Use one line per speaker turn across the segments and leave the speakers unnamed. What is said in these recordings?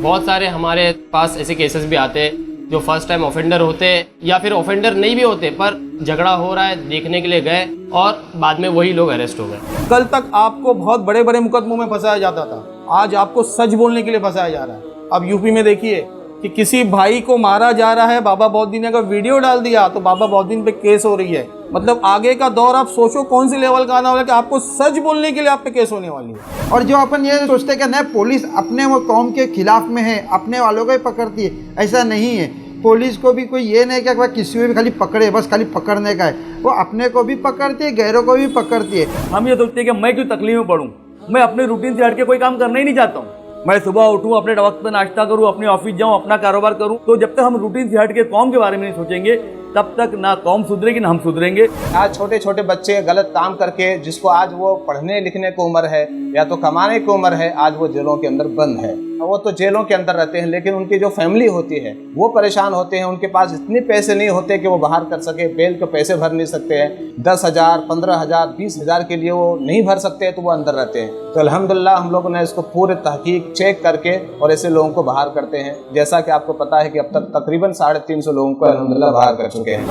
बहुत सारे हमारे पास ऐसे केसेस भी आते हैं जो फर्स्ट टाइम ऑफेंडर होते या फिर ऑफेंडर नहीं भी होते, पर झगड़ा हो रहा है देखने के लिए गए और बाद में वही लोग अरेस्ट हो गए।
कल तक आपको बहुत बड़े बड़े मुकदमों में फंसाया जाता था, आज आपको सच बोलने के लिए फंसाया जा रहा है। अब यूपी में देखिए कि किसी भाई को मारा जा रहा है, बाबा बॉउद्दीन ने अगर वीडियो डाल दिया तो बाबा बॉउद्दीन पे केस हो रही है। मतलब आगे का दौर आप सोचो कौन सी लेवल का आना वाला कि आपको सच बोलने के लिए आप पे केस होने वाली है।
और जो अपन ये सोचते हैं कि नहीं पुलिस अपने वो कौम के खिलाफ में है, अपने वालों को ही पकड़ती है, ऐसा नहीं है। पुलिस को भी कोई ये नहीं कि किसी को भी खाली पकड़े, बस खाली पकड़ने का है, वो अपने को भी पकड़ती है, गैरों को भी पकड़ती है।
हम ये सोचते हैं कि मैं क्यों तकलीफ में पड़ूं, मैं अपने रूटीन से हट के कोई काम करना ही नहीं चाहता हूँ। मैं सुबह उठूं, अपने वक्त पर नाश्ता करूं, अपने ऑफिस जाऊं, अपना कारोबार करूं। तो जब तक हम रूटीन से हट के कौम के बारे में नहीं सोचेंगे तब तक ना कौम सुधरेगी ना हम सुधरेंगे।
आज छोटे छोटे बच्चे गलत काम करके, जिसको आज वो पढ़ने लिखने की उम्र है या तो कमाने की उम्र है, आज वो जेलों के अंदर बंद है। वो तो जेलों के अंदर रहते हैं, लेकिन उनकी जो फैमिली होती है वो परेशान होते हैं। उनके पास इतने पैसे नहीं होते कि वो बाहर कर सके, बेल के पैसे भर नहीं सकते हैं। 10,000, 15,000, 20,000 के लिए वो नहीं भर सकते हैं, तो वो अंदर रहते हैं। तो अल्हम्दुलिल्लाह हम लोगों ने इसको पूरे तहकीक चेक करके और ऐसे लोगों को बाहर करते हैं। जैसा कि आपको पता है कि अब तक तकरीबन 350 लोगों को अल्हम्दुलिल्लाह बाहर कर चुके हैं।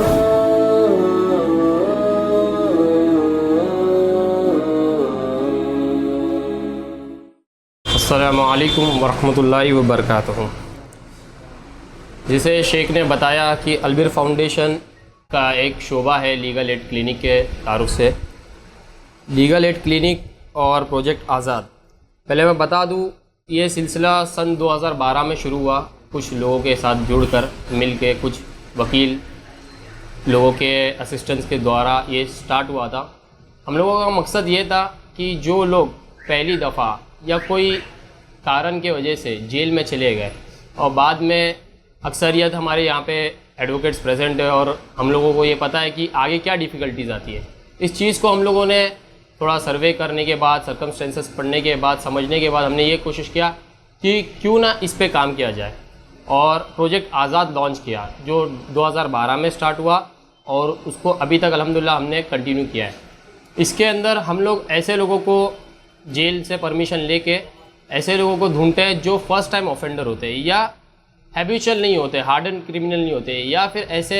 अस्सलामु अलैकुम वरहमतुल्लाहि वबरकातुहू। जिसे शेख ने बताया कि अलबिर फाउंडेशन का एक शोबा है लीगल एड क्लिनिक के तारुफ से। लीगल एड क्लिनिक और प्रोजेक्ट आज़ाद, पहले मैं बता दूं, ये सिलसिला सन 2012 में शुरू हुआ। कुछ लोगों के साथ जुड़कर मिल के, कुछ वकील लोगों के असिस्टेंस के द्वारा ये स्टार्ट हुआ था। हम लोगों का मकसद ये था कि जो लोग पहली दफ़ा या कोई कारण के वजह से जेल में चले गए और बाद में अक्सरियत हमारे यहाँ पे एडवोकेट्स प्रेजेंट है और हम लोगों को ये पता है कि आगे क्या डिफ़िकल्टीज़ आती है। इस चीज़ को हम लोगों ने थोड़ा सर्वे करने के बाद, सर्कमस्टेंसेस पढ़ने के बाद, समझने के बाद हमने ये कोशिश किया कि क्यों ना इस पे काम किया जाए और प्रोजेक्ट आज़ाद लॉन्च किया, जो 2012 में स्टार्ट हुआ और उसको अभी तक अल्हम्दुलिल्लाह हमने कंटिन्यू किया है। इसके अंदर हम लोग ऐसे लोगों को जेल से परमिशन लेके ऐसे लोगों को ढूंढते हैं जो फर्स्ट टाइम ऑफेंडर होते हैं या हैबिचुअल नहीं होते, हार्डन क्रिमिनल नहीं होते, या फिर ऐसे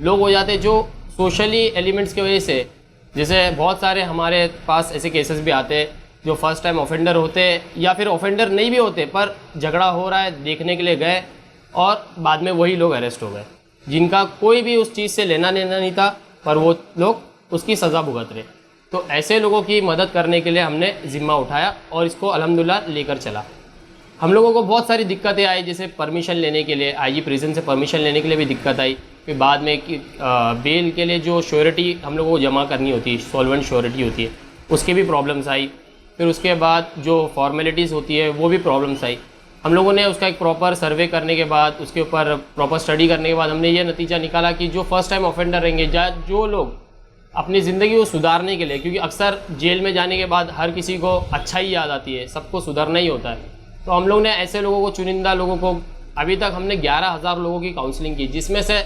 लोग हो जाते हैं जो सोशली एलिमेंट्स की वजह से, जैसे बहुत सारे हमारे पास ऐसे केसेस भी आते हैं जो फर्स्ट टाइम ऑफेंडर होते या फिर ऑफेंडर नहीं भी होते, पर झगड़ा हो रहा है देखने के लिए गए और बाद में वही लोग अरेस्ट हो गए, जिनका कोई भी उस चीज़ से लेना देना नहीं था, पर वो लोग उसकी सज़ा भुगत रहे। तो ऐसे लोगों की मदद करने के लिए हमने ज़िम्मा उठाया और इसको अल्हम्दुलिल्लाह लेकर चला। हम लोगों को बहुत सारी दिक्कतें आई, जैसे परमिशन लेने के लिए, आईजी प्रिजन से परमिशन लेने के लिए भी दिक्कत आई। फिर बाद में बेल के लिए जो श्योरिटी हम लोगों को जमा करनी होती है, सॉल्वेंट श्योरिटी होती है, उसकी भी प्रॉब्लम्स आई। फिर उसके बाद जो फॉर्मेलिटीज़ होती है वो भी प्रॉब्लम्स आई। हम लोगों ने उसका एक प्रॉपर सर्वे करने के बाद, उसके ऊपर प्रॉपर स्टडी करने के बाद हमने ये नतीजा निकाला कि जो फर्स्ट टाइम ऑफेंडर रहेंगे, जो लोग अपनी ज़िंदगी को सुधारने के लिए, क्योंकि अक्सर जेल में जाने के बाद हर किसी को अच्छा ही याद आती है, सबको सुधरना ही होता है, तो हम लोग ने ऐसे लोगों को, चुनिंदा लोगों को, अभी तक हमने 11,000 लोगों की काउंसलिंग की, जिसमें से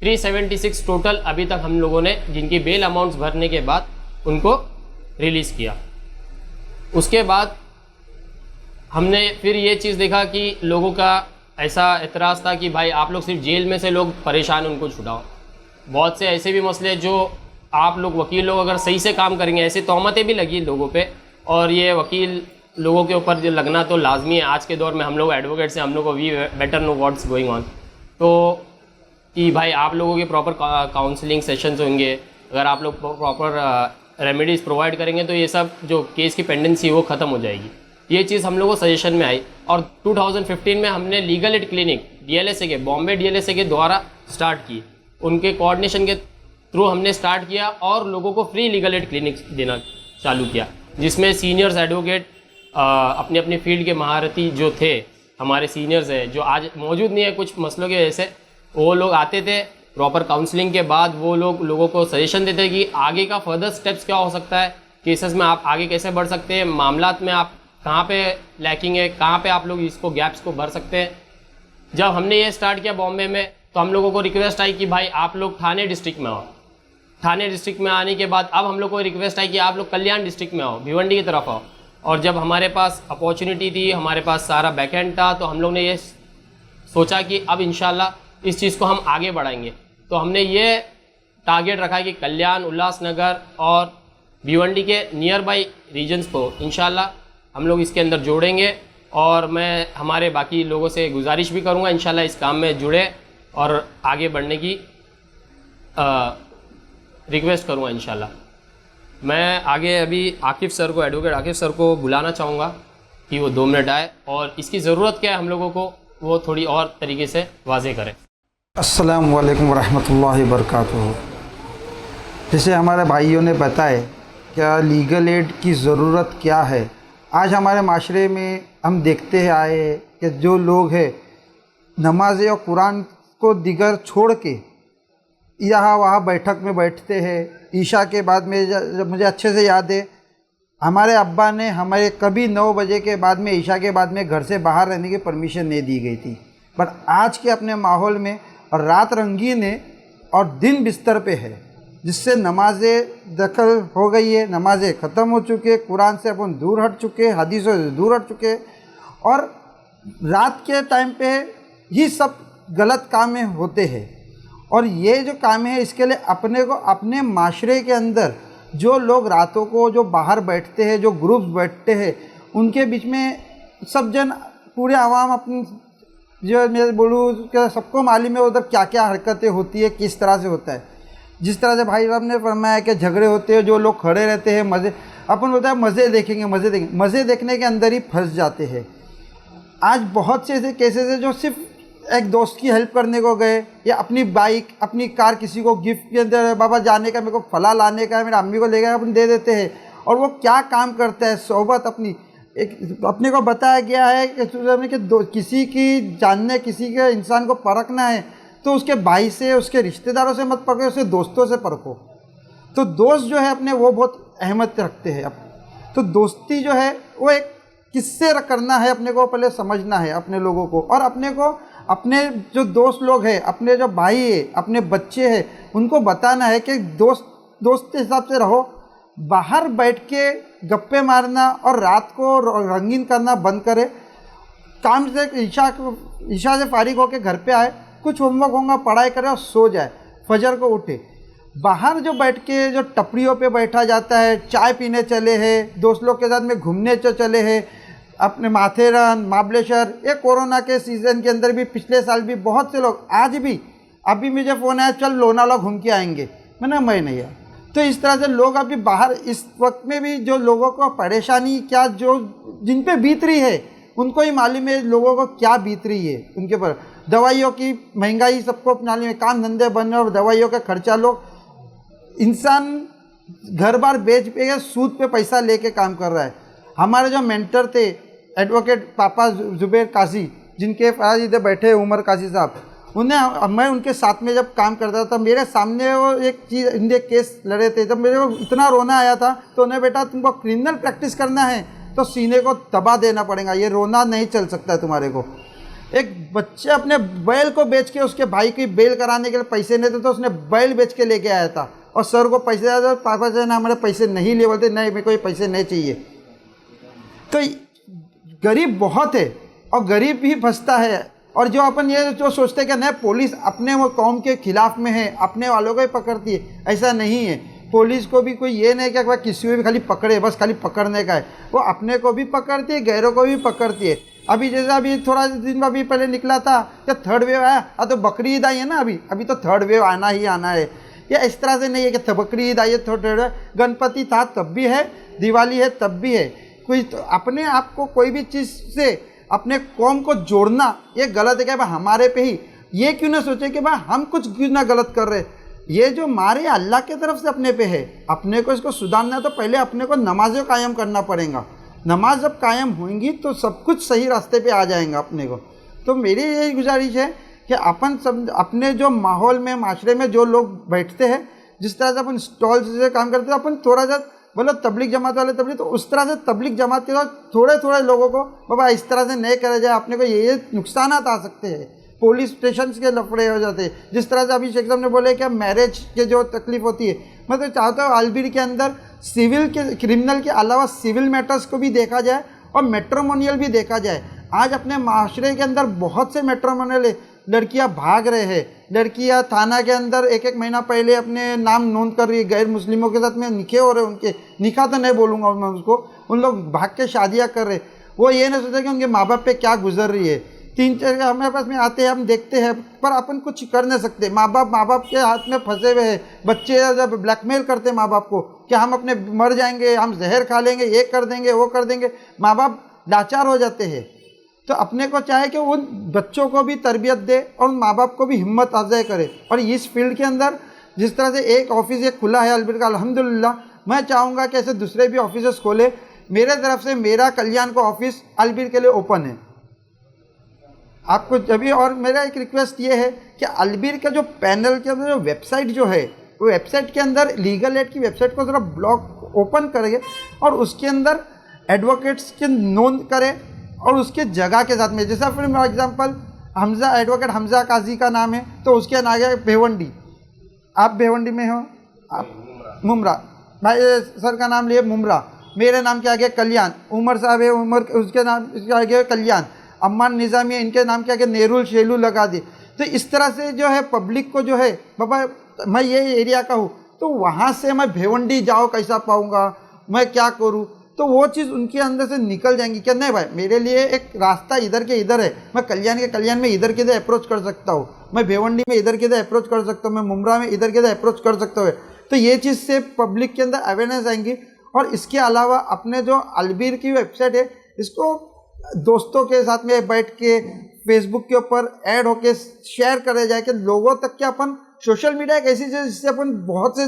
376 टोटल अभी तक हम लोगों ने, जिनकी बेल अमाउंट्स भरने के बाद उनको रिलीज़ किया। उसके बाद हमने फिर ये चीज़ देखा कि लोगों का ऐसा एतराज़ था कि भाई आप लोग सिर्फ जेल में से लोग परेशान, उनको छुड़ाओ। बहुत से ऐसे भी मसले जो आप लोग वकील लोग अगर सही से काम करेंगे, ऐसे तोहमतें भी लगी लोगों पे, और ये वकील लोगों के ऊपर जो लगना तो लाजमी है। आज के दौर में हम लोग एडवोकेट्स हैं, हम लोग को we better know what's going on, तो कि भाई आप लोगों के प्रॉपर काउंसलिंग सेशंस होंगे, अगर आप लोग प्रॉपर रेमेडीज़ प्रोवाइड करेंगे तो ये सब जो केस की पेंडेंसी वो ख़त्म हो जाएगी। ये चीज़ हम लोगों को सजेशन में आई और 2015 में हमने लीगल एड क्लिनिक DLSA के, बॉम्बे DLSA के द्वारा स्टार्ट की। उनके कोऑर्डिनेशन के थ्रू हमने स्टार्ट किया और लोगों को फ्री लीगल एड क्लिनिक देना चालू किया, जिसमें सीनियर्स एडवोकेट अपनी अपनी फील्ड के महारथी जो थे, हमारे सीनियर्स हैं जो आज मौजूद नहीं है कुछ मसलों की वजह से, वो लोग आते थे। प्रॉपर काउंसलिंग के बाद वो लोग लोगों को सजेशन देते कि आगे का फर्दर स्टेप्स क्या हो सकता है, केसेस में आप आगे कैसे बढ़ सकते हैं, मामलात में आप कहाँ पे लैकिंग है, कहाँ पे आप लोग इसको गैप्स को भर सकते हैं। जब हमने ये स्टार्ट किया बॉम्बे में, तो हम लोगों को रिक्वेस्ट आई कि भाई आप लोग थाने डिस्ट्रिक्ट में आओ। थाने डिस्ट्रिक्ट में आने के बाद अब हम लोग को रिक्वेस्ट आई कि आप लोग कल्याण डिस्ट्रिक्ट में आओ, भिवंडी की तरफ आओ। और जब हमारे पास अपॉर्चुनिटी थी, हमारे पास सारा बैकएंड था, तो हम लोग ने ये सोचा कि अब इंशाल्लाह इस चीज़ को हम आगे बढ़ाएंगे। तो हमने ये टारगेट रखा कि कल्याण, उल्लासनगर और भिवंडी के नियर बाई रीजन्स को इंशाल्लाह हम लोग इसके अंदर जोड़ेंगे। और मैं हमारे बाकी लोगों से गुजारिश भी करूँगा इंशाल्लाह इस काम में जुड़े और आगे बढ़ने की रिक्वेस्ट करूँगा इंशाल्लाह। मैं आगे अभी आकिफ़ सर को, एडवोकेट आकिफ़ सर को बुलाना चाहूँगा कि वो 2 मिनट आए और इसकी ज़रूरत क्या है हम लोगों को वो थोड़ी और तरीके से वाज़े करें।
अस्सलाम वालेकुम रहमतुल्लाहि वबरकातुहू। जैसे हमारे भाइयों ने बताया क्या लीगल एड की ज़रूरत क्या है, आज हमारे माशरे में हम देखते हैं आए कि जो लोग हैं नमाज और कुरान को दिगर छोड़ के यहाँ वहाँ बैठक में बैठते हैं। ईशा के बाद में जब मुझे अच्छे से याद है हमारे अब्बा ने हमारे कभी 9 बजे के बाद में, ईशा के बाद में घर से बाहर रहने की परमिशन नहीं दी गई थी। पर आज के अपने माहौल में और रात रंगीन है और दिन बिस्तर पे है, जिससे नमाजें दखल हो गई है, नमाजें ख़त्म हो चुके, कुरान से अपन दूर हट चुके, हदीसों से दूर हट चुके और रात के टाइम पे ही सब गलत कामें होते हैं। और ये जो काम है इसके लिए अपने को अपने माशरे के अंदर जो लोग रातों को जो बाहर बैठते हैं, जो ग्रुप्स बैठते हैं, उनके बीच में सब जन पूरे आवाम अपनी जो मैं बोलूँ कि सबको मालूम है उधर क्या क्या हरकतें होती है, किस तरह से होता है। जिस तरह से भाई साहब ने फरमाया कि झगड़े होते हैं, जो लोग खड़े रहते हैं, मज़े अपन बोलता है मज़े देखेंगे, मज़े देखेंगे, मज़े देखने के अंदर ही फंस जाते हैं। आज बहुत से ऐसे केसेस हैं जो सिर्फ एक दोस्त की हेल्प करने को गए या अपनी बाइक, अपनी कार किसी को गिफ्ट के अंदर बाबा जाने का, मेरे को फला लाने का है, मेरी अम्मी को ले गए, अपन दे देते हैं। और वो क्या काम करता है, सोहबत अपनी एक अपने को बताया गया है कि किसी की जानने, किसी के इंसान को परखना है तो उसके भाई से, उसके रिश्तेदारों से मत परखो, उसके दोस्तों से परखो। तो दोस्त जो है अपने वो बहुत अहमियत रखते हैं। अब तो दोस्ती जो है वो एक किससे करना है अपने को पहले समझना है अपने लोगों को, और अपने को अपने जो दोस्त लोग हैं, अपने जो भाई है, अपने बच्चे हैं, उनको बताना है कि दोस्त के हिसाब से रहो। बाहर बैठ के गप्पे मारना और रात को रंगीन करना बंद करे। काम से ईशा से फारिग होकर घर पे आए, कुछ होमवर्क होगा पढ़ाई करे और सो जाए, फजर को उठे। बाहर जो बैठ के जो टपरियों पे बैठा जाता है, चाय पीने चले हैं, दोस्त लोग के साथ में घूमने चले हैं, अपने माथेरन, महाबलेश्वर, ये कोरोना के सीज़न के अंदर भी पिछले साल भी बहुत से लोग, आज भी अभी मुझे फ़ोन आया चल लोनावाला घूम के आएंगे, मैंने मैं नहीं आया। तो इस तरह से लोग अभी बाहर इस वक्त में भी जो लोगों को परेशानी क्या जो जिन पे बीत रही है उनको ही मालूम है लोगों को क्या बीत रही है उनके पर। दवाइयों की महंगाई सबको मालूम है, काम धंधे बंद और दवाइयों का खर्चा, लोग इंसान घर बार बेच पे सूद पे पैसा लेके काम कर रहा है। हमारे जो मेंटर थे एडवोकेट पापा जुबैर काजी, जिनके आज इधर बैठे उमर काजी साहब, उन्हें मैं उनके साथ में जब काम करता था, मेरे सामने वो एक चीज़ इंडिया केस लड़े थे, जब मेरे को इतना रोना आया था तो उन्हें बेटा तुमको क्रिमिनल प्रैक्टिस करना है तो सीने को दबा देना पड़ेगा, ये रोना नहीं चल सकता है तुम्हारे को। एक बच्चे अपने बैल को बेच के उसके भाई की बेल कराने के लिए पैसे नहीं थे तो उसने बैल बेच के लेके आया था और सर को पैसे दिया था, पापा से ना हमारे पैसे नहीं लिए, बोलते नहीं मेरे को ये पैसे नहीं चाहिए। तो गरीब बहुत है और गरीब भी फंसता है। और जो अपन ये जो सोचते हैं कि नहीं पुलिस अपने वो कौम के खिलाफ में है, अपने वालों को ही पकड़ती है, ऐसा नहीं है। पुलिस को भी कोई ये नहीं कि किसी को भी खाली पकड़े, बस खाली पकड़ने का है, वो अपने को भी पकड़ती है, गैरों को भी पकड़ती है। अभी जैसा अभी थोड़ा दिन अभी पहले निकला था कि थर्ड वेव आया, तो बकरी ईद आई है ना, अभी तो थर्ड वेव आना ही आना है। या इस तरह से नहीं है कि बकरी ईद आई है, थर्ड गणपति था तब भी है, दिवाली है तब भी है। कोई तो अपने आप को कोई भी चीज़ से अपने कौम को जोड़ना ये गलत है कि भाई हमारे पे ही, ये क्यों ना सोचे कि भाई हम कुछ क्यों ना गलत कर रहे। ये जो मारे अल्लाह के तरफ से अपने पे है, अपने को इसको सुधारना है तो पहले अपने को नमाज़ें कायम करना पड़ेगा। नमाज जब कायम होंगी तो सब कुछ सही रास्ते पे आ जाएगा अपने को। तो मेरी यही गुजारिश है कि अपन सब अपने जो माहौल में, माशरे में जो लोग बैठते हैं, जिस तरह से अपन स्टॉल से काम करते हैं, अपन थोड़ा सा बोलो तबलीग जमात वाले तबलीग, तो उस तरह से तबलीग जमात के साथ थोड़े थोड़े लोगों को बाबा इस तरह से नहीं करा जाए, अपने को ये नुकसानात आ सकते हैं। पुलिस स्टेशन के लफड़े हो जाते हैं। जिस तरह से अभी शेख साहब ने बोले कि मैरिज के जो तकलीफ होती है, मैं तो चाहता हूँ अल्बीर के अंदर सिविल के क्रिमिनल के अलावा सिविल मैटर्स को भी देखा जाए और मैट्रिमोनियल भी देखा जाए। आज अपने माशरे के अंदर बहुत से मैट्रिमोनियल लड़कियां भाग रहे हैं, लड़कियां थाना के अंदर एक एक महीना पहले अपने नाम नोंद कर रही है, गैर मुस्लिमों के साथ में निकाह हो रहे, उनके निकाह तो नहीं बोलूँगा मैं उसको, उन लोग भाग के शादियाँ कर रहे। वो ये नहीं सोचते कि उनके माँ बाप पे क्या गुजर रही है। 3-4 हमारे पास में आते हैं, हम देखते हैं, पर अपन कुछ कर नहीं सकते। माँ बाप के हाथ में फंसे हुए हैं। बच्चे जब ब्लैकमेल करते माँ बाप को कि हम अपने मर जाएंगे, हम जहर खा लेंगे, ये कर देंगे, वो कर देंगे, माँ बाप लाचार हो जाते हैं। तो अपने को चाहे कि उन बच्चों को भी तरबियत दे और माँ बाप को भी हिम्मत अफजाई करे। और इस फील्ड के अंदर जिस तरह से एक ऑफिस एक खुला है अल्बीर का, अल्हम्दुलिल्लाह, मैं चाहूँगा कि ऐसे दूसरे भी ऑफिस खोले। मेरे तरफ से मेरा कल्याण का ऑफिस अल्बीर के लिए ओपन है आपको जब भी। और मेरा एक रिक्वेस्ट ये है कि अल्बीर का जो पैनल के अंदर जो वेबसाइट जो है, वो वेबसाइट के अंदर लीगल एड की वेबसाइट को ज़रा ब्लॉग ओपन करेंगे और उसके अंदर एडवोकेट्स की नोंद करें और उसके जगह के साथ में, जैसा फिर for example Hamza, advocate Hamza Kazi का नाम है तो उसके आगे भिवंडी, आप भिवंडी में हो, आप मुमरा, भाई सर का नाम लिए मुमरा, मेरे नाम के आगे कल्याण, उमर साहब है, उमर उसके नाम के आगे कल्याण, अम्मान निज़ामी है, इनके नाम के आगे नेरुल शेलू लगा दी। तो इस तरह से जो है पब्लिक को जो है, बाबा मैं ये एरिया का हूँ तो वहाँ से मैं भिवंडी जाओ कैसा पाऊँगा, मैं क्या करूँ, तो वो चीज़ उनके अंदर से निकल जाएंगी कि नहीं भाई मेरे लिए एक रास्ता इधर के इधर है, मैं कल्याण के कल्याण में इधर के इधर अप्रोच कर सकता हूँ, मैं भिवंडी में इधर के इधर अप्रोच कर सकता हूँ, मैं मुमरा में इधर के इधर अप्रोच कर सकता हूँ। तो ये चीज़ से पब्लिक के अंदर अवेयरनेस आएंगी। और इसके अलावा अपने जो अल्बीर की वेबसाइट है, इसको दोस्तों के साथ में बैठ के फेसबुक के ऊपर ऐड होके शेयर करे जाए कि लोगों तक के अपन, सोशल मीडिया एक ऐसी चीज़ जिससे अपन बहुत से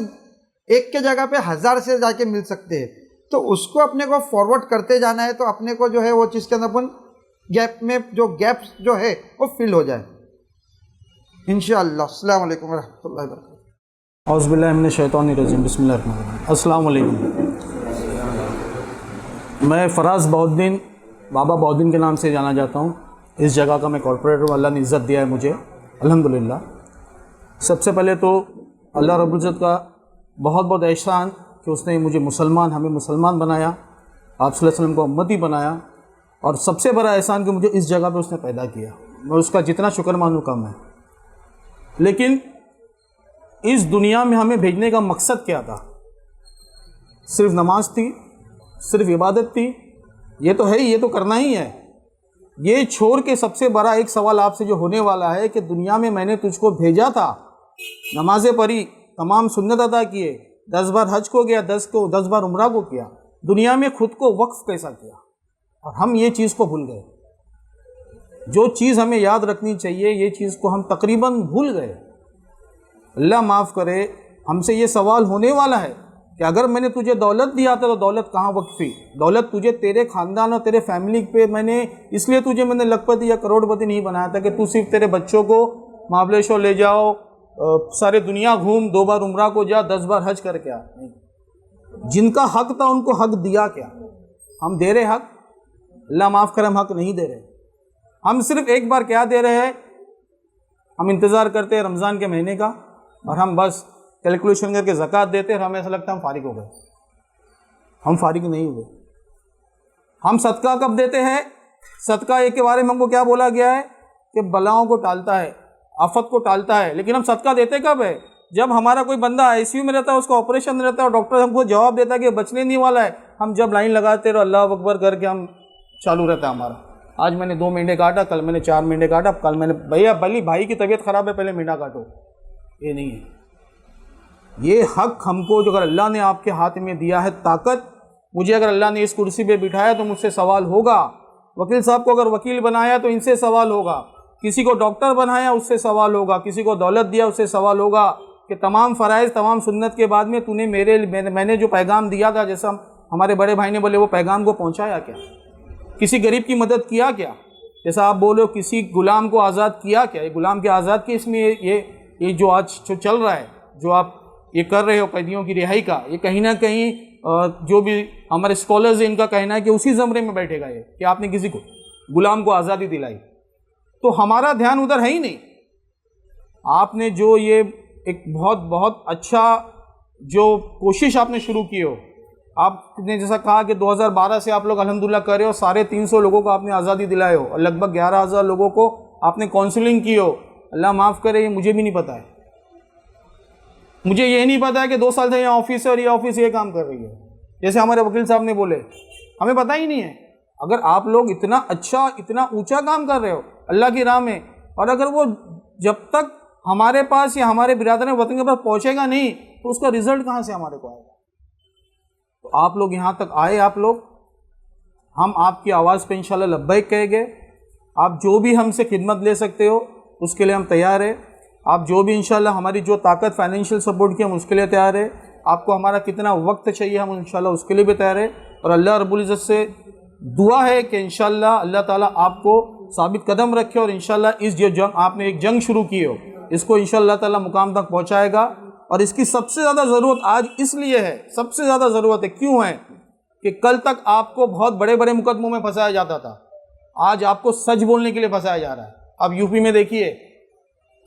एक के जगह पे 1000 से जाके मिल सकते हैं, तो उसको अपने को फॉरवर्ड करते जाना है। तो अपने को जो है वो चीज़ के अंदर अपन गैप में जो गैप्स जो है वो फिल हो जाए इंशाअल्लाह। अस्सलाम वालेकुम रहमतुल्लाहि व बरकातहू।
औज़ुबिल्लाहि मिनश शैतानिर रजीम, बिस्मिल्लाहिर रहमानिर रहीम। अस्सलाम वालेकुम। मैं फ़राज़ बहाउद्दीन, बाबा बहाउद्दीन के नाम से जाना जाता हूँ। इस जगह का मैं कॉर्पोरेटर हूँ। अल्लाह ने इज़्ज़त दिया है मुझे, अल्हम्दुलिल्लाह। सबसे पहले तो अल्लाह रब्बुल इज़्ज़त का बहुत बहुत एहसान कि उसने मुझे मुसलमान, हमें मुसलमान बनाया, आप सल्लल्लाहु अलैहि वसल्लम को उम्मती बनाया, और सबसे बड़ा एहसान कि मुझे इस जगह पे उसने पैदा किया। मैं उसका जितना शुक्र मानूँ कम है। लेकिन इस दुनिया में हमें भेजने का मकसद क्या था? सिर्फ नमाज थी, सिर्फ इबादत थी? ये तो है ही, ये तो करना ही है। ये छोड़ के सबसे बड़ा एक सवाल आपसे जो होने वाला है कि दुनिया में मैंने तुझको भेजा था, नमाज़ें पढ़ी, तमाम सुन्नत अदा किए, 10 बार हज को गया, 10 बार उम्रा को किया, दुनिया में खुद को वक्फ कैसा किया? और हम ये चीज़ को भूल गए। जो चीज़ हमें याद रखनी चाहिए, ये चीज़ को हम तकरीबन भूल गए। अल्लाह माफ़ करे, हमसे ये सवाल होने वाला है कि अगर मैंने तुझे दौलत दिया था तो दौलत कहाँ वक्फी? दौलत तुझे तेरे ख़ानदान और तेरे फैमिली पे मैंने इसलिए तुझे मैंने लखपति या करोड़पति नहीं बनाया था कि तू सिर्फ तेरे बच्चों को महाबलेश्वर ले जाओ, सारे दुनिया घूम, 2 बार उम्रा को जा, 10 बार हज करके आ। नहीं, जिनका हक था उनको हक दिया क्या? हम दे रहे हक? अल्लाह माफ़ करे, हम हक नहीं दे रहे। हम सिर्फ एक बार क्या दे रहे हैं, हम इंतज़ार करते हैं रमज़ान के महीने का और हम बस कैलकुलेशन करके ज़कात देते हैं और हमें ऐसा लगता है हम फारिग हो गए। हम फारिग नहीं हुए। हम सदका कब देते हैं? सदका एक के बारे में हमको क्या बोला गया है कि बलाओं को टालता है, आफत को टालता है। लेकिन हम सदका देते कब है? जब हमारा कोई बंदा आईसीयू में रहता है, उसका ऑपरेशन रहता है और डॉक्टर हमको जवाब देता है कि बचने नहीं वाला है, हम जब लाइन लगाते रहो अल्लाह अकबर करके हम चालू रहता है हमारा। आज मैंने 2 महीने काटा, कल मैंने 4 महीने काटा, कल मैंने भैया भाई की तबीयत ख़राब है पहले महीना काटो। ये नहीं है। ये हक हमको जो अगर अल्लाह ने आपके हाथ में दिया है ताकत, मुझे अगर अल्लाह ने इस कुर्सी पे बिठाया तो मुझसे सवाल होगा। वकील साहब को अगर वकील बनाया तो इनसे सवाल होगा। किसी को डॉक्टर बनाया उससे सवाल होगा। किसी को दौलत दिया उससे सवाल होगा कि तमाम फ़राइज़, तमाम सुन्नत के बाद में तूने मैंने जो पैगाम दिया था, जैसा हमारे बड़े भाई ने बोले, वो पैगाम को पहुँचाया क्या? किसी गरीब की मदद किया क्या? जैसा आप बोलो किसी गुलाम को आज़ाद किया क्या? ये गुलाम के आज़ाद के इसमें ये जो आज जो चल रहा है, जो आप ये कर रहे हो कैदियों की रिहाई का, ये कहीं ना कहीं जो भी हमारे स्कॉलर्स हैं इनका कहना है कि उसी ज़मरे में बैठेगा ये कि आपने किसी को गुलाम को आज़ादी दिलाई। तो हमारा ध्यान उधर है ही नहीं। आपने जो ये एक बहुत बहुत अच्छा जो कोशिश आपने शुरू की हो, आपने जैसा कहा कि 2012 से आप लोग अल्हम्दुलिल्लाह कर रहे हो, 350 लोगों को आपने आज़ादी दिलाए हो और लगभग 11,000 लोगों को आपने काउंसलिंग की हो। अल्लाह माफ़ करे, ये मुझे भी नहीं पता है। मुझे ये नहीं पता है कि 2 साल से यहाँ ऑफिस है और ये ऑफिस ये काम कर रही है, जैसे हमारे वकील साहब ने बोले, हमें पता ही नहीं है। अगर आप लोग इतना अच्छा इतना ऊंचा काम कर रहे हो अल्लाह की राह में, और अगर वो जब तक हमारे पास या हमारे बिरादर वतन के पास पहुँचेगा नहीं तो उसका रिजल्ट कहाँ से हमारे को आएगा। तो आप लोग यहाँ तक आए, आप लोग, हम आपकी आवाज़ पे इंशाल्लाह लब्बैक कहेंगे। आप जो भी हमसे खिदमत ले सकते हो उसके लिए हम तैयार है। आप जो भी इंशाल्लाह हमारी जो ताकत फाइनेंशियल सपोर्ट की हम उसके लिए तैयार है। आपको हमारा कितना वक्त चाहिए हम इंशाल्लाह उसके लिए भी तैयार है। और अल्लाह रब्बुल इज़्ज़त से दुआ है कि इंशाल्लाह अल्लाह ताला आपको साबित कदम रखे और इंशाल्लाह इस जो जंग आपने एक जंग शुरू की हो इसको इंशाल्लाह ताला मुकाम तक पहुँचाएगा। और इसकी सबसे ज़्यादा ज़रूरत आज इसलिए है, सबसे ज़्यादा ज़रूरत है क्यों है कि कल तक आपको बहुत बड़े बड़े मुकदमों में फंसाया जाता था, आज आपको सच बोलने के लिए फंसाया जा रहा है। अब यूपी में देखिए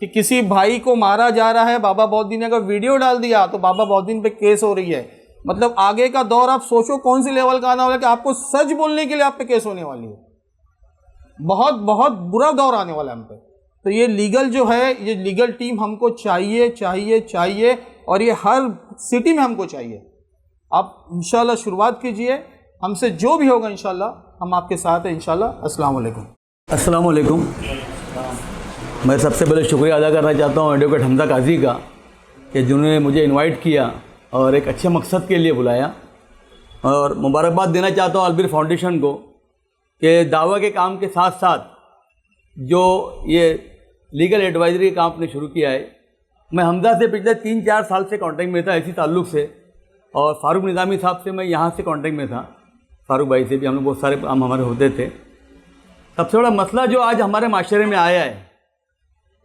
कि किसी भाई को मारा जा रहा है, बाबा बौद्दीन ने अगर वीडियो डाल दिया तो बाबा बौद्दीन पे केस हो रही है। मतलब आगे का दौर आप सोचो कौन सी लेवल का आने वाला है कि आपको सच बोलने के लिए आप पे केस होने वाली है। बहुत बहुत बुरा दौर आने वाला है हम पे। तो ये लीगल जो है, ये लीगल टीम हमको चाहिए चाहिए चाहिए और ये हर सिटी में हमको चाहिए। आप इंशाल्लाह शुरुआत कीजिए, हमसे जो भी होगा इंशाल्लाह हम आपके साथ हैं इंशाल्लाह। अस्सलाम वालेकुम।
अस्सलाम वालेकुम। मैं सबसे पहले शुक्रिया अदा करना चाहता हूँ एडवोकेट हमजा काजी का कि जिन्होंने मुझे इनवाइट किया और एक अच्छे मकसद के लिए बुलाया। और मुबारकबाद देना चाहता हूँ अलबीर फाउंडेशन को कि दावा के काम के साथ साथ जो ये लीगल एडवाइजरी का काम आपने शुरू किया है। मैं हमजा से पिछले 3-4 साल से कांटेक्ट में था इसी ताल्लुक़ से, और फ़ारूक निज़ामी साहब से मैं यहाँ से कांटेक्ट में था, फ़ारूक भाई से भी हम लोग बहुत सारे काम हमारे होते थे। सबसे बड़ा मसला जो आज हमारे माशरे में आया है,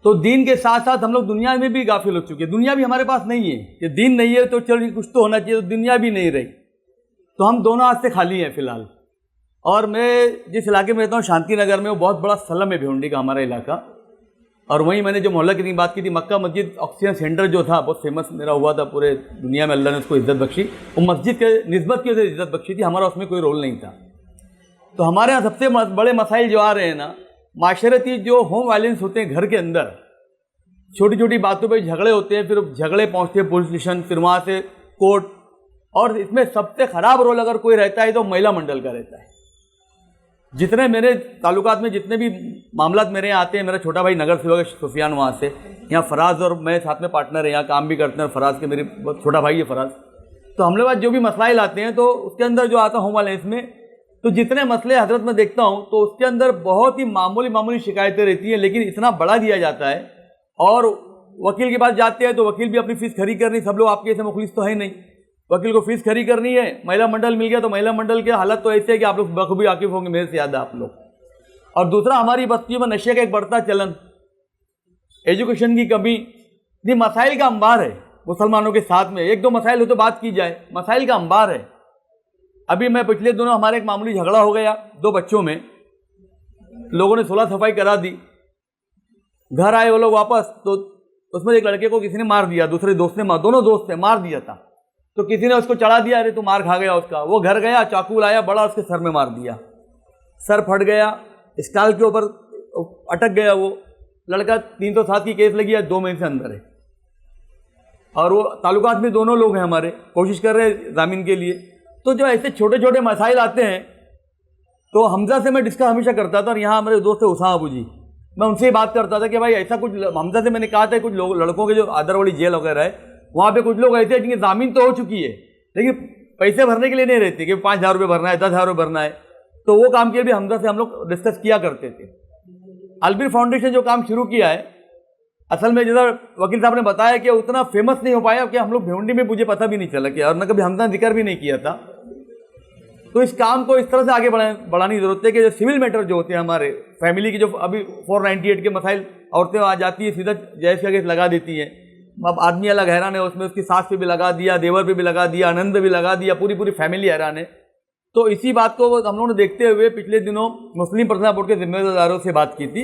तो दीन के साथ साथ हम लोग दुनिया में भी गाफिल हो चुके हैं। दुनिया भी हमारे पास नहीं है कि दीन नहीं है तो चल कुछ तो होना चाहिए, तो दुनिया भी नहीं रही, तो हम दोनों हाथ से खाली हैं फ़िलहाल। और मैं जिस इलाके में रहता हूँ शांति नगर में, वो बहुत बड़ा सलम है भिवंडी का हमारा इलाका। और वहीं मैंने जो मोहल्ला की बात की थी, मक्का मस्जिद ऑक्सीजन सेंटर जो था बहुत फेमस मेरा हुआ था पूरे दुनिया में, अल्लाह ने उसको इज़्ज़त बख्शी। वो मस्जिद के निस्बत की वजह से इज़्ज़त बख्शी थी, हमारा उसमें कोई रोल नहीं था। तो हमारे यहाँ सबसे बड़े मसाइल जो आ रहे हैं ना, माशरती जो होम वायलेंस होते हैं घर के अंदर, छोटी छोटी बातों पे झगड़े होते हैं, फिर झगड़े पहुँचते हैं पुलिस स्टेशन, फिर वहाँ से कोर्ट। और इसमें सबसे ख़राब रोल अगर कोई रहता है तो महिला मंडल का रहता है। जितने मेरे ताल्लुकात में जितने भी मामला मेरे यहाँ आते हैं, मेरा छोटा भाई नगर सेवक सुफियान वहाँ से, यहाँ फराज और मैं साथ में पार्टनर है, यहाँ काम भी करते हैं। फराज के मेरे छोटा भाई है फराज। तो हम लोग जो भी मसाइल आते हैं तो उसके अंदर जो आता होम वायलेंस में, तो जितने मसले हजरत में देखता हूँ तो उसके अंदर बहुत ही मामूली शिकायतें रहती हैं, लेकिन इतना बड़ा दिया जाता है। और वकील के पास जाते हैं तो वकील भी अपनी फीस खरी करनी, सब लोग आपके ऐसे मुखलिस तो है नहीं, वकील को फीस खरी करनी है। महिला मंडल मिल गया तो महिला मंडल की हालत तो ऐसे है कि आप लोग बखूबी वाकिफ होंगे, मेरे से ज़्यादा आप लोग। और दूसरा, हमारी बस्तियों में नशे का एक बढ़ता चलन, एजुकेशन की कमी, ये मसाइल का अंबार है मुसलमानों के साथ में। एक दो मसाइल हो तो बात की जाए, मसाइल का अंबार है। अभी मैं पिछले दिनों हमारे एक मामूली झगड़ा हो गया 2 बच्चों में, लोगों ने 16 सफाई करा दी, घर आए वो लोग वापस, तो उसमें एक लड़के को किसी ने मार दिया, दूसरे दोस्त ने दोनों दोस्त ने मार दिया था। तो किसी ने उसको चढ़ा दिया, अरे तो मार खा गया उसका। वो घर गया, चाकू लाया बड़ा, उसके सर में मार दिया, सर फट गया, स्टाल के ऊपर अटक गया। वो लड़का 307 की केस लगी है, 2 महीने से अंदर है। और वो ताल्लुकात में दोनों लोग हैं हमारे, कोशिश कर रहे हैं जामीन के लिए। तो जो ऐसे छोटे छोटे मसाइल आते हैं, तो हमजा से मैं डिस्कस हमेशा करता था। और यहाँ हमारे दोस्त है उसामा अबू जी, मैं उनसे बात करता था कि भाई ऐसा कुछ, हमजा से मैंने कहा था कुछ लोग लड़कों के जो आदरवाड़ी जेल वगैरह है, वहाँ पे कुछ लोग ऐसे हैं जिनकी जामीन तो हो चुकी है, लेकिन पैसे भरने के लिए नहीं रहते कि 5,000 रुपये भरना है, 10,000 रुपये भरना है। तो वो काम के लिए भी हमजा से हम लोग डिस्कस किया करते थे। अलबीर फाउंडेशन जो काम शुरू किया है, असल में जैसा वकील साहब ने बताया कि उतना फेमस नहीं हो पाया कि हम लोग भिवंडी में, मुझे पता भी नहीं चला कि, और न कभी हमजा ने जिक्र भी नहीं किया था। तो इस काम को इस तरह से आगे बढ़ाने की जरूरत है कि जो सिविल मैटर जो होते हैं हमारे फैमिली की, जो अभी 498 के मसाइल, औरतें आ जाती है सीधा जैश का केस लगा देती हैं। अब आदमी अलग हैरान है, उसमें उसकी सास पे भी लगा दिया, देवर पे भी लगा दिया, आनंद पे भी लगा दिया, पूरी फैमिली हैरान है। तो इसी बात को हम लोगों ने देखते हुए पिछले दिनों मुस्लिम पर्सनल बोर्ड के जिम्मेदारों से बात की थी,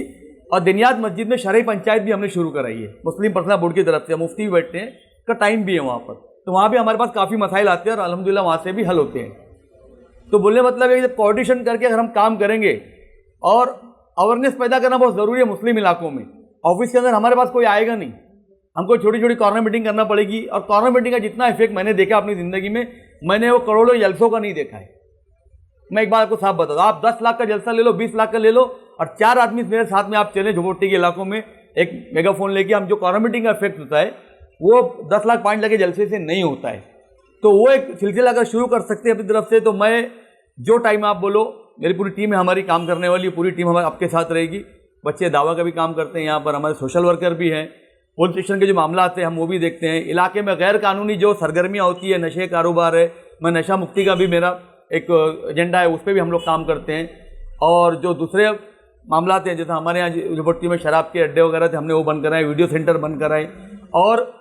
और दिनियात मस्जिद में शरई पंचायत भी हमने शुरू कराई है मुस्लिम पर्सनल बोर्ड की तरफ से। मुफ्ती भी बैठते हैं, का टाइम भी है वहाँ पर, तो वहाँ भी हमारे पास काफ़ी मसाइल आते हैं और अल्हम्दुलिल्लाह वहाँ से भी हल होते हैं। तो बोलने मतलब है कि जब कोऑर्डिनेशन करके अगर हम काम करेंगे, और अवेयरनेस पैदा करना बहुत ज़रूरी है मुस्लिम इलाकों में। ऑफिस के अंदर हमारे पास कोई आएगा नहीं, हमको छोटी छोटी कॉर्नर मीटिंग करना पड़ेगी, और कॉर्नर मीटिंग का जितना इफेक्ट मैंने देखा अपनी ज़िंदगी में, मैंने वो करोड़ों जलसों का नहीं देखा है। मैं एक बार आपको साफ बता दूं, आप 10 लाख का जलसा ले लो, 20 लाख का ले लो, और 4 आदमी मेरे साथ में आप चले झोपड़पट्टी के इलाकों में एक मेगाफोन लेके, हम जो कॉर्नर मीटिंग का इफेक्ट होता है वो 10 लाख 5 लाख के जलसे से नहीं होता है। तो वो एक सिलसिला अगर शुरू कर सकते हैं अपनी तरफ से, तो मैं जो टाइम आप बोलो, मेरी पूरी टीम है हमारी काम करने वाली, पूरी टीम हमारे आपके साथ रहेगी। बच्चे दावा का भी काम करते हैं यहाँ पर, हमारे सोशल वर्कर भी हैं, पुलिस स्टेशन के जो मामला आते हैं हम वो भी देखते हैं। इलाके में गैर कानूनी जो सरगर्मियाँ होती है, नशे कारोबार है, मैं नशा मुक्ति का भी मेरा एक एजेंडा है, उस पर भी हम लोग काम करते हैं। और जो दूसरे मामला हैं, जैसे हमारे यहाँ झोपड़पट्टी में शराब के अड्डे वगैरह थे, हमने वो बंद कराए, वीडियो सेंटर बंद कराए, और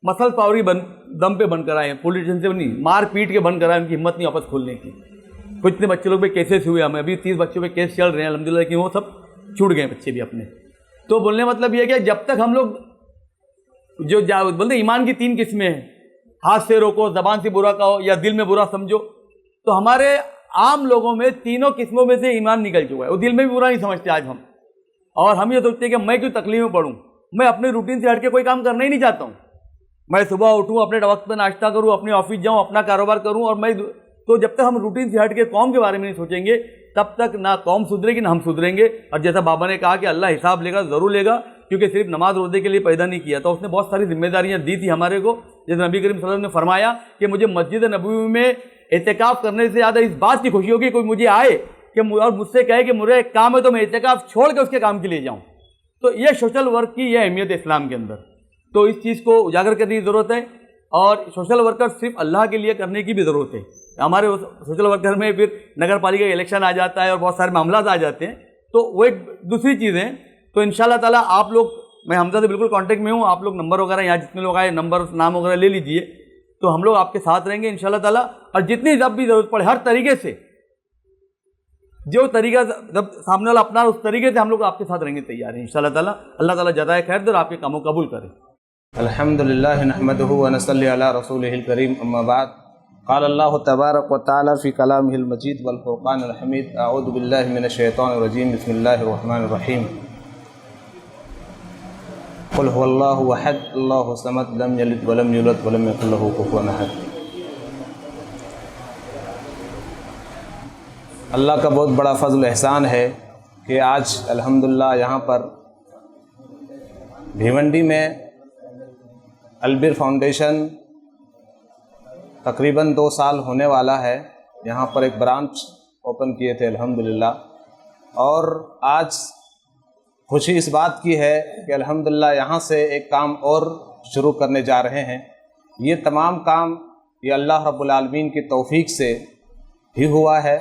मसल पावरी दम पे बंद कराए, पुलिस स्टेशन से नहीं, मार पीट के बंद कराए, उनकी हिम्मत नहीं वापस खोलने की। कुछ इतने बच्चे लोग पे केसेस हुए, हमें अभी 30 बच्चों पे केस चल रहे हैं अल्हम्दुलिल्लाह, लेकिन वो सब छूट गए बच्चे भी अपने। तो बोलने मतलब ये है कि जब तक हम लोग जो बोलते ईमान की 3 किस्में हैं, हाथ से रोको, जबान से बुरा कहो, या दिल में बुरा समझो, तो हमारे आम लोगों में तीनों किस्मों में से ईमान निकल चुका है। वो दिल में भी बुरा नहीं समझते आज हम, और हम ये सोचते हैं कि मैं क्यों तकलीफ में पड़ूँ, मैं अपने रूटीन से हट के कोई काम करना ही नहीं चाहता हूँ। मैं सुबह उठूँ, अपने वक्त पर नाश्ता करूँ, अपने ऑफिस जाऊँ, अपना कारोबार करूँ, और मैं तो जब तक हम रूटीन से हट के कौम के बारे में नहीं सोचेंगे, तब तक ना कौम सुधरेगी ना हम सुधरेंगे। और जैसा बाबा ने कहा कि अल्लाह हिसाब लेगा, ज़रूर लेगा, क्योंकि सिर्फ नमाज रोज़े के लिए पैदा नहीं किया था, उसने बहुत सारी जिम्मेदारियाँ दी थी हमारे को। जैसे नबी करीम सल्लल्लाहु अलैहि वसल्लम ने फरमाया कि मुझे मस्जिद नबवी में एहतिकाफ करने से ज़्यादा इस बात की खुशी होगी कोई मुझे आए कि और मुझसे कहे कि मुझे एक काम है तो मैं एहतिकाफ छोड़ के उसके काम के लिए जाऊँ। तो ये सोशल वर्क की यह अहमियत है इस्लाम के अंदर, तो इस चीज़ को उजागर करने की ज़रूरत है। और सोशल वर्कर सिर्फ अल्लाह के लिए करने की भी ज़रूरत है। हमारे सोशल वर्कर में फिर नगर पालिका का इलेक्शन आ जाता है और बहुत सारे मामला आ जाते हैं, तो वो एक दूसरी चीज़ है। तो इंशाल्लाह ताला आप लोग, मैं हमजा से बिल्कुल कांटेक्ट में हूँ, आप लोग नंबर वगैरह यहाँ जितने लोग आए नंबर नाम वगैरह ले लीजिए, तो हम लोग आपके साथ रहेंगे इंशाल्लाह ताला। और जितनी जब भी ज़रूरत पड़े, हर तरीके से, जो तरीका जब सामने वाला अपना उस तरीके से हम लोग आपके साथ रहेंगे, तैयार हैं इंशाल्लाह ताला। अल्लाह ताला जज़ाए खैर दे और आपके कामों कबूल करे।
अल्हम्दुलिल्लाह नहमदुहु व नसल्ली अला रसूलिहिल करीम, अम्मा बाद। क़ाल अल्लाहु तबारक व तआला फ़ी कलामिहिल मजीद वल फ़ुरक़ानिल हमीद। अऊज़ु बिल्लाहि मिनश शैतानिर रजीम। बिस्मिल्लाहिर रहमानिर रहीम। क़ुल हुवल्लाहु अहद, अल्लाहु समद, लम यलिद व लम यूलद व लम यकुल लहू कुफ़ुवन अहद। अल्लाह का बहुत बड़ा फ़ज़ल एहसान है कि आज अल्हम्दुलिल्लाह यहाँ पर भिवंडी में अलबिर फाउंडेशन तकरीबन 2 साल होने वाला है। यहाँ पर एक ब्रांच ओपन किए थे अल्हम्दुलिल्लाह, और आज खुशी इस बात की है कि अल्हम्दुलिल्लाह यहाँ से एक काम और शुरू करने जा रहे हैं। ये तमाम काम ये अल्लाह रब्बुल आलमीन की तौफीक से ही हुआ है।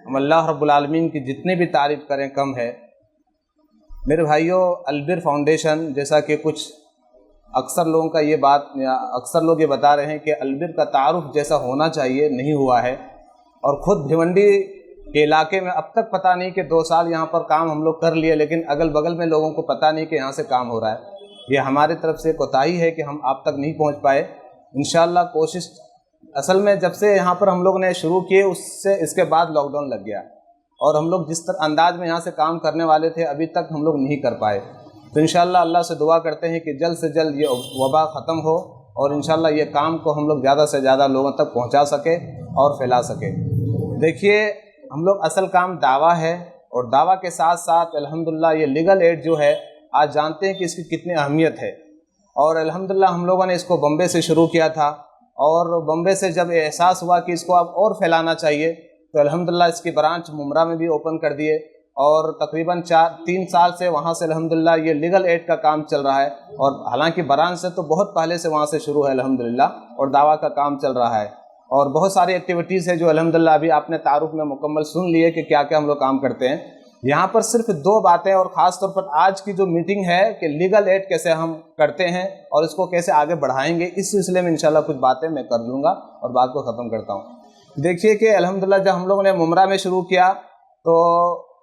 हम अल्लाह रब्बुल आलमीन की जितनी भी तारीफ़ करें कम है। मेरे भाइयों, अलबिर फाउंडेशन, जैसा कि कुछ अक्सर लोगों का ये बात, अक्सर लोग ये बता रहे हैं कि अलबिर का तारुफ जैसा होना चाहिए नहीं हुआ है। और ख़ुद भिवंडी के इलाके में अब तक पता नहीं कि 2 साल यहाँ पर काम हम लोग कर लिए, लेकिन अगल बगल में लोगों को पता नहीं कि यहाँ से काम हो रहा है। ये हमारी तरफ से कोताही है कि हम आप तक नहीं पहुँच पाए। इंशाअल्लाह कोशिश, असल में जब से यहाँ पर हम लोग ने शुरू किए उससे इसके बाद लॉकडाउन लग गया, और हम लोग जिस अंदाज में यहाँ से काम करने वाले थे अभी तक हम लोग नहीं कर पाए। तो इंशाअल्लाह अल्लाह से दुआ करते हैं कि जल्द से जल्द ये वबा ख़त्म हो, और इंशाअल्लाह ये काम को हम लोग ज़्यादा से ज़्यादा लोगों तक पहुँचा सके और फैला सके। देखिए, हम लोग असल काम दावा है, और दावा के साथ साथ अल्हम्दुलिल्लाह ये लीगल एड जो है, आज जानते हैं कि इसकी कितनी अहमियत है। और अल्हम्दुलिल्लाह हम लोगों ने इसको बम्बे से शुरू किया था, और बम्बे से जब एहसास हुआ कि इसको अब और फैलाना चाहिए, तो अल्हम्दुलिल्लाह इसकी ब्रांच मुमरा में भी ओपन कर दिए, और तकरीबन 3 साल से वहाँ से अल्हम्दुलिल्लाह ये लीगल एड का काम चल रहा है। और हालांकि ब्रांच से तो बहुत पहले से वहाँ से शुरू है अल्हम्दुलिल्लाह, और दावा का काम चल रहा है। और बहुत सारी एक्टिविटीज़ है जो अल्हम्दुलिल्लाह अभी आपने तारुफ में मुकम्मल सुन लिए कि क्या क्या हम लोग काम करते हैं। यहाँ पर सिर्फ 2 बातें, और ख़ास तौर पर आज की जो मीटिंग है कि लीगल एड कैसे हम करते हैं और इसको कैसे आगे बढ़ाएंगे, इस सिलसिले में इंशाल्लाह कुछ बातें मैं कर लूँगा और बात को ख़त्म करता हूँ। देखिए कि अल्हम्दुलिल्लाह जब हम लोगों ने मुमरा में शुरू किया, तो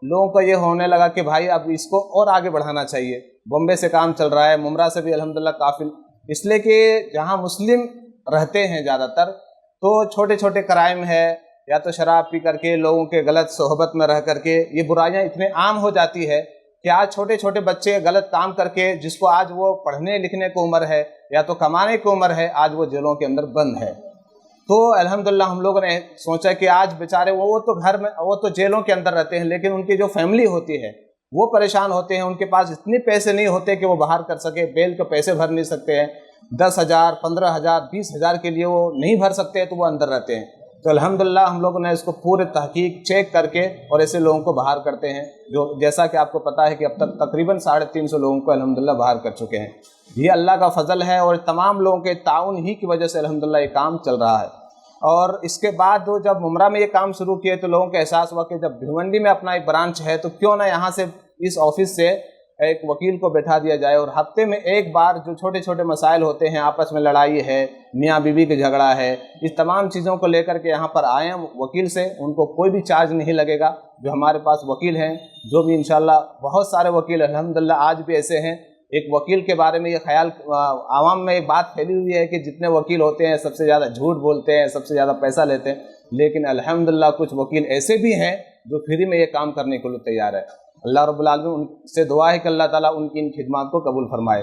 लोगों को ये होने लगा कि भाई अब इसको और आगे बढ़ाना चाहिए। बॉम्बे से काम चल रहा है, मुमरा से भी अल्हम्दुलिल्लाह काफ़ी, इसलिए कि जहाँ मुस्लिम रहते हैं ज़्यादातर, तो छोटे छोटे क्राइम है या तो शराब पी करके लोगों के गलत सोहबत में रह करके ये बुराइयां इतने आम हो जाती है कि आज छोटे छोटे बच्चे गलत काम करके, जिसको आज वो पढ़ने लिखने की उम्र है या तो कमाने की उम्र है, आज वो जेलों के अंदर बंद है। तो अल्हम्दुलिल्लाह हम लोगों ने सोचा कि आज बेचारे वो तो घर में, वो तो जेलों के अंदर रहते हैं, लेकिन उनकी जो फैमिली होती है वो परेशान होते हैं। उनके पास इतने पैसे नहीं होते कि वो बाहर कर सके, बेल के पैसे भर नहीं सकते हैं, 10,000, 15,000, 20,000 के लिए वो नहीं भर सकते हैं, तो वो अंदर रहते हैं। तो अल्हम्दुलिल्लाह हम लोगों ने इसको पूरे तहकीक चेक करके और ऐसे लोगों को बाहर करते हैं, जो जैसा कि आपको पता है कि अब तक तकरीबन 350 लोगों को अल्हम्दुलिल्लाह बाहर कर चुके हैं। ये अल्लाह का फजल है और तमाम लोगों के ताउन ही की वजह से अल्हम्दुलिल्लाह ये काम चल रहा है। और इसके बाद जब मुमरा में ये काम शुरू किए तो लोगों को एहसास हुआ कि जब भिवंडी में अपना एक ब्रांच है तो क्यों ना यहाँ से इस ऑफिस से एक वकील को बैठा दिया जाए और हफ्ते में एक बार जो छोटे छोटे मसाइल होते हैं, आपस में लड़ाई है, मियाँ बीवी का झगड़ा है, इस तमाम चीज़ों को लेकर के यहाँ पर आए वकील से। उनको कोई भी चार्ज नहीं लगेगा। जो हमारे पास वकील हैं, जो भी इंशाल्लाह बहुत सारे वकील अल्हम्दुलिल्लाह आज भी ऐसे हैं। एक वकील के बारे में ये ख्याल आवाम में एक बात फैली हुई है कि जितने वकील होते हैं सबसे ज़्यादा झूठ बोलते हैं, सबसे ज़्यादा पैसा लेते हैं, लेकिन अल्हम्दुलिल्लाह कुछ वकील ऐसे भी हैं जो फ्री में ये काम करने के लिए तैयार है। अल्लाह रब्बुल आलमीन उनसे दुआ है कि अल्लाह ताला उनकी इन खिदमत को कबूल फरमाए।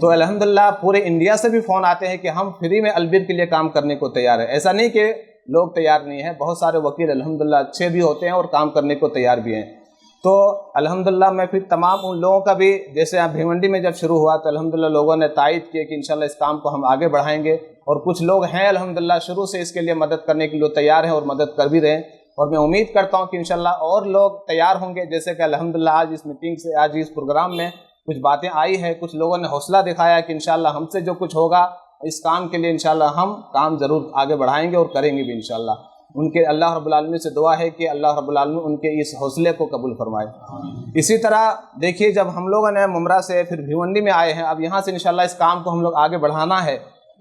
तो अल्हम्दुलिल्लाह पूरे इंडिया से भी फ़ोन आते हैं कि हम फ्री में अलबिर के लिए काम करने को तैयार है। ऐसा नहीं कि लोग तैयार नहीं हैं, बहुत सारे वकील अल्हम्दुलिल्लाह अच्छे भी होते हैं और काम करने को तैयार भी हैं। तो अल्हम्दुलिल्लाह मैं फिर तमाम उन लोगों का भी, जैसे यहाँ भिवंडी में जब शुरू हुआ तो अल्हम्दुलिल्लाह लोगों ने तायद किया कि इंशाल्लाह इस काम को हम आगे बढ़ाएंगे, और कुछ लोग हैं अल्हम्दुलिल्लाह शुरू से इसके लिए मदद करने के लिए तैयार हैं और मदद कर भी रहे हैं। और मैं उम्मीद करता हूँ कि इंशाल्लाह और लोग तैयार होंगे। जैसे कि अल्हम्दुलिल्लाह आज इस मीटिंग से, आज इस प्रोग्राम में कुछ बातें आई है, कुछ लोगों ने हौसला दिखाया कि इंशाल्लाह हमसे जो कुछ होगा इस काम के लिए इंशाल्लाह हम काम ज़रूर आगे बढ़ाएंगे और करेंगे भी इंशाल्लाह। उनके अल्लाह रब्बुल आलमीन से दुआ है कि अल्लाह रब्बुल आलमीन उनके इस हौसले को कबूल फरमाए। इसी तरह देखिए, जब हम लोगों ने मुमरा से फिर भिवंडी में आए हैं, अब यहाँ से इंशाल्लाह इस काम को हम लोग आगे बढ़ाना है।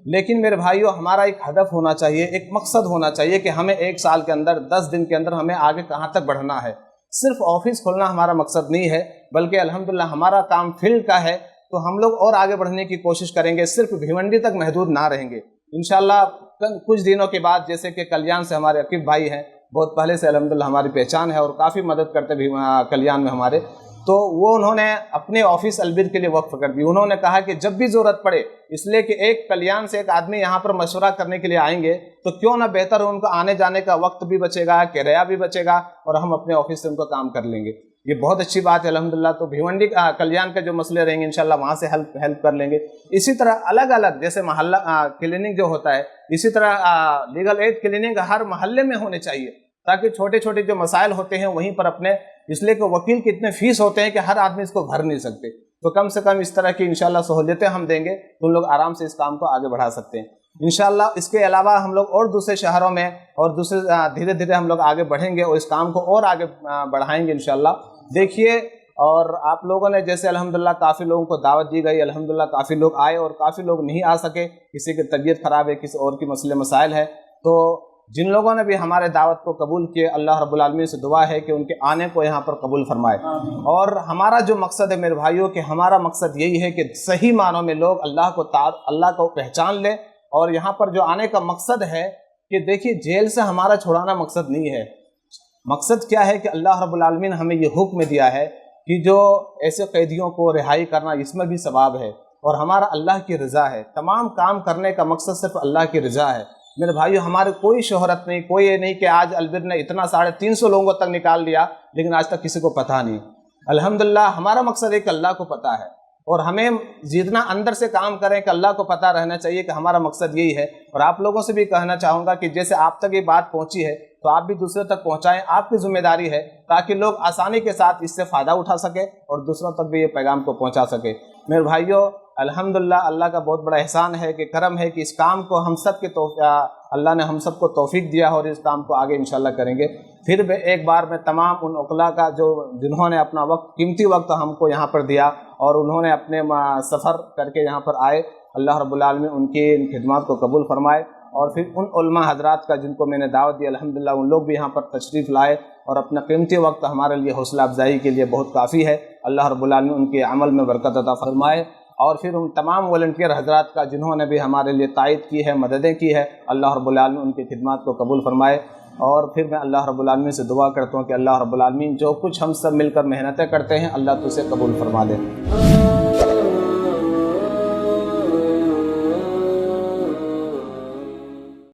लेकिन मेरे भाइयों, हमारा एक हदफ होना चाहिए, एक मकसद होना चाहिए कि हमें 1 साल के अंदर, 10 दिन के अंदर हमें आगे कहाँ तक बढ़ना है। सिर्फ ऑफिस खोलना हमारा मकसद नहीं है, बल्कि अल्हम्दुलिल्लाह हमारा काम फील्ड का है, तो हम लोग और आगे बढ़ने की कोशिश करेंगे। सिर्फ भिवंडी तक महदूद ना रहेंगे इंशाल्लाह। कुछ दिनों के बाद, जैसे कि कल्याण से हमारे अकीब भाई हैं, बहुत पहले से अल्हम्दुलिल्लाह हमारी पहचान है और काफ़ी मदद करते भी कल्याण में हमारे, तो वो उन्होंने अपने ऑफिस अलबिर के लिए वक्फ कर दी। उन्होंने कहा कि जब भी ज़रूरत पड़े, इसलिए कि एक कल्याण से एक आदमी यहाँ पर मशवरा करने के लिए आएंगे तो क्यों ना बेहतर हो, उनको आने जाने का वक्त भी बचेगा, किराया भी बचेगा और हम अपने ऑफिस से उनको काम कर लेंगे। ये बहुत अच्छी बात है अल्हम्दुलिल्लाह। तो भिवंडी कल्याण के जो मसले रहेंगे इंशाल्लाह वहाँ से हेल्प कर लेंगे। इसी तरह अलग अलग, जैसे मोहल्ला क्लिनिक जो होता है, इसी तरह लीगल एड क्लिनिक हर मोहल्ले में होने चाहिए, ताकि छोटे छोटे जो मसाइल होते हैं वहीं पर अपने, इसलिए कि वकील के इतने फीस होते हैं कि हर आदमी इसको भर नहीं सकते, तो कम से कम इस तरह की इंशाल्लाह सहूलियतें हम देंगे तो उन लोग आराम से इस काम को आगे बढ़ा सकते हैं इंशाल्लाह। इसके अलावा हम लोग और दूसरे शहरों में और दूसरे धीरे धीरे हम लोग आगे बढ़ेंगे और इस काम को और आगे बढ़ाएंगे इंशाल्लाह। देखिए, और आप लोगों ने जैसे अल्हम्दुलिल्लाह काफ़ी लोगों को दावत दी गई, अल्हम्दुलिल्लाह काफ़ी लोग आए और काफ़ी लोग नहीं आ सके, किसी की तबीयत ख़राब है, किसी और की मसले मसाइल है। तो जिन लोगों ने भी हमारे दावत को कबूल किए, अल्लाह रब्बुल आलमीन से दुआ है कि उनके आने को यहाँ पर कबूल फरमाए। और हमारा जो मकसद है मेरे भाइयों, कि हमारा मकसद यही है कि सही मानों में लोग अल्लाह को पहचान लें। और यहाँ पर जो आने का मकसद है कि देखिए, जेल से हमारा छुड़ाना मकसद नहीं है। मकसद क्या है कि अल्लाह रब्बुल आलमीन हमें ये हुक्म दिया है कि जो ऐसे कैदियों को रिहाई करना, इसमें भी सवाब है और हमारा अल्लाह की रज़ा है। तमाम काम करने का मकसद सिर्फ अल्लाह की रज़ा है मेरे भाइयों। हमारे कोई शोहरत नहीं, कोई ये नहीं कि आज अलबिर ने इतना 350 लोगों तक निकाल लिया लेकिन आज तक किसी को पता नहीं। अल्हम्दुलिल्लाह हमारा मकसद है कि अल्लाह को पता है और हमें जितना अंदर से काम करें कि अल्लाह को पता रहना चाहिए कि हमारा मकसद यही है। और आप लोगों से भी कहना चाहूँगा कि जैसे आप तक ये बात पहुँची है तो आप भी दूसरे तक पहुँचाएँ, आपकी जिम्मेदारी है, ताकि लोग आसानी के साथ इससे फ़ायदा उठा सके और दूसरों तक भी ये पैगाम को पहुँचा सके। मेरे भाइयों, अल्हम्दुलिल्लाह अल्लाह का बहुत बड़ा एहसान है कि करम है कि इस काम को हम सब के अल्लाह ने हम सबको तौफीक दिया और इस काम को आगे इंशाल्लाह करेंगे। फिर भी एक बार मैं तमाम उन उकला का जिन्होंने अपना कीमती वक्त हमको यहाँ पर दिया और उन्होंने अपने सफ़र करके यहाँ पर आए, अल्लाह रब्बुल आलमीन उनकी इन खिदमत को कबूल फरमाए। और फिर उन उलमा हजरात का जिनको मैंने दावत दी, अल्हम्दुलिल्लाह उन लोग भी यहाँ पर तशरीफ़ लाए और अपना कीमती वक्त हमारे लिए हौसला अफजाई के लिए बहुत काफ़ी है। अल्लाह रब्बुल आलमीन उनके अमल में बरकत अता फरमाए। और फिर उन तमाम वॉलंटियर हजरात का जिन्होंने भी हमारे लिए तायद की है, मददें की है, अल्लाह रब्बुल आलमीन उनकी खिदमत को कबूल फरमाए। और फिर मैं अल्लाह रब्बुल आलमीन से दुआ करता हूँ कि अल्लाह रब्बुल आलमीन जो कुछ हम सब मिलकर मेहनतें करते हैं, अल्लाह तो उसे कबूल फरमा दे।